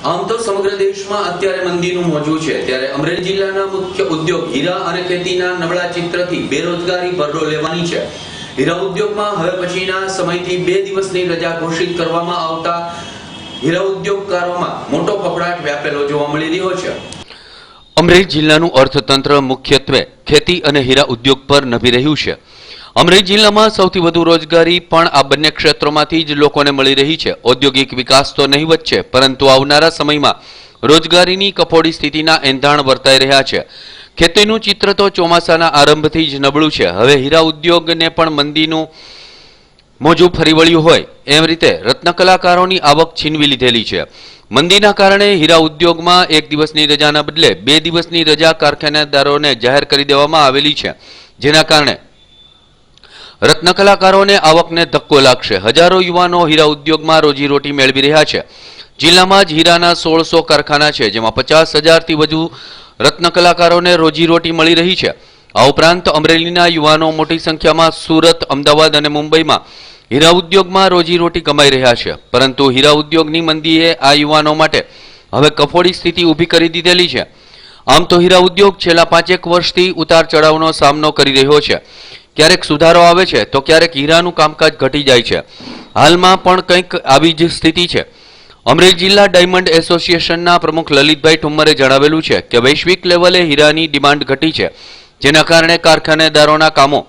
આમ તો સમગ્ર દેશમાં અત્યારે મંદીનું મોજું છે, ત્યારે અમરેલી જિલ્લાના મુખ્ય ઉદ્યોગ હીરા અને ખેતીના નબળા ચિત્રથી બેરોજગારી ભરડો લેવાની છે। હીરા ઉદ્યોગમાં હવે પછીના સમયથી 2 દિવસની રજા ઘોષિત કરવામાં આવતા હીરા ઉદ્યોગકારોમાં મોટો ફફડાટ વ્યાપેલો જોવા મળી રહ્યો છે। અમરેલી જિલ્લાનું અર્થતંત્ર મુખ્યત્વે ખેતી અને હીરા ઉદ્યોગ પર નભી રહ્યું છે। અમરેલી જિલ્લામાં સૌથી વધુ રોજગારી પણ આ બંને ક્ષેત્રોમાંથી જ લોકોને મળી રહી છે। ઔદ્યોગિક વિકાસ તો નહીવત છે, પરંતુ આવનારા સમયમાં રોજગારીની કફોડી સ્થિતિના એંધાણ વર્તાઈ રહ્યા છે। ખેતીનું ચિત્ર તો ચોમાસાના આરંભથી જ નબળું છે। હવે હીરા ઉદ્યોગને પણ મંદીનું મોજું ફરી વળ્યું હોય એમ રીતે રત્નકલાકારોની આવક છીનવી લીધેલી છે। મંદીના કારણે હીરા ઉદ્યોગમાં 1 દિવસની રજાના બદલે 2 દિવસની રજા કારખાનેદારોને જાહેર કરી દેવામાં આવેલી છે, જેના કારણે રત્નકલાકારોને આવકને ધક્કો લાગશે। હજારો યુવાનો હીરા ઉદ્યોગમાં રોજીરોટી મેળવી રહ્યા છે। જિલ્લામાં જ હીરાના 1600 કારખાના છે, જેમાં 50,000થી વધુ રત્નકલાકારોને રોજીરોટી મળી રહી છે। આ ઉપરાંત અમરેલીના યુવાનો મોટી સંખ્યામાં સુરત, અમદાવાદ અને મુંબઈમાં હીરા ઉદ્યોગમાં રોજીરોટી કમાઈ રહ્યા છે, પરંતુ હીરા ઉદ્યોગની મંદીએ આ યુવાનો માટે હવે કફોડી સ્થિતિ ઊભી કરી દીધેલી છે। આમ તો હીરા ઉદ્યોગ છેલ્લા 5-1 વર્ષથી ઉતાર ચઢાવનો સામનો કરી રહ્યો છે। ક્યારેક સુધારો આવે છે તો ક્યારેક હીરાનું કામકાજ ઘટી જાય છે। હાલમાં પણ કંઈક આવી જ સ્થિતિ છે। અમરેલી જિલ્લા ડાયમંડ એસોસિએશનના પ્રમુખ લલિતભાઈ ઠુમ્મરે જણાવેલું છે કે વૈશ્વિક લેવલે હીરાની ડિમાન્ડ ઘટી છે, જેના કારણે કારખાનેદારોના કામો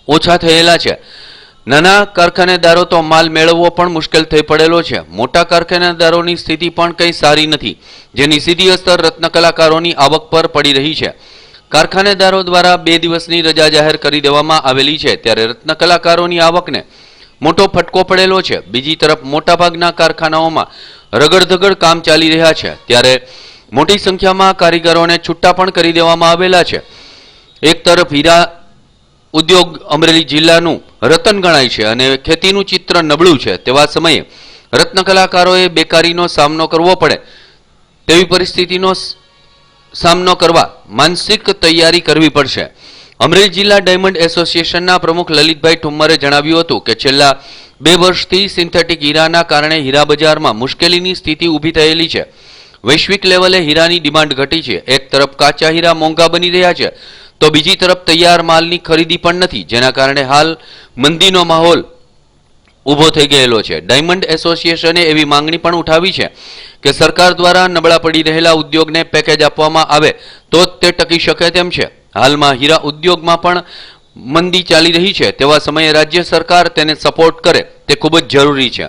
ઓછા થયેલા છે। નાના કારખાનેદારો તો માલ મેળવવો પણ મુશ્કેલ થઈ પડેલો છે। મોટા કારખાનેદારોની સ્થિતિ પણ કંઈ સારી નથી, જેની સીધી અસર રત્નકલાકારોની આવક પર પડી રહી છે। કારખાનેદારો દ્વારા 2 દિવસની રજા જાહેર કરી દેવામાં આવેલી છે, ત્યારે રત્નકલાકારોની આવકને મોટો ફટકો પડેલો છે। બીજી તરફ મોટાભાગના કારખાનાઓમાં રગડધગડ કામ ચાલી રહ્યા છે, ત્યારે મોટી સંખ્યામાં કારીગરોને છૂટા પણ કરી દેવામાં આવેલા છે। એક તરફ હીરા ઉદ્યોગ અમરેલી જિલ્લાનું રતન ગણાય છે અને ખેતીનું ચિત્ર નબળું છે, તેવા સમયે રત્નકલાકારોએ બેકારીનો સામનો કરવો પડે તેવી પરિસ્થિતિનો સામનો કરવા માનસિક તૈયારી કરવી પડશે। અમરેલી જિલ્લા ડાયમંડ એસોસિએશનના પ્રમુખ લલિતભાઈ ઠુમ્મરે જણાવ્યું હતું કે છેલ્લા 2 વર્ષથી સિન્થેટિક હીરાના કારણે હીરા બજારમાં મુશ્કેલીની સ્થિતિ ઊભી થયેલી છે। વૈશ્વિક લેવલે હીરાની ડિમાન્ડ ઘટી છે। એક તરફ કાચા હીરા મોંઘા બની રહ્યા છે, તો બીજી તરફ તૈયાર માલની ખરીદી પણ નથી, જેના કારણે હાલ મંદીનો માહોલ ઊભો થઈ ગયેલો છે। ડાયમંડ એસોસિએશને એવી માંગણી પણ ઉઠાવી છે કે સરકાર દ્વારા નબળા પડી રહેલા ઉદ્યોગને પેકેજ આપવામાં આવે તો જ તે ટકી શકે તેમ છે। હાલમાં હીરા ઉદ્યોગમાં પણ મંદી ચાલી રહી છે, તેવા સમયે રાજ્ય સરકાર તેને સપોર્ટ કરે તે ખૂબ જ જરૂરી છે।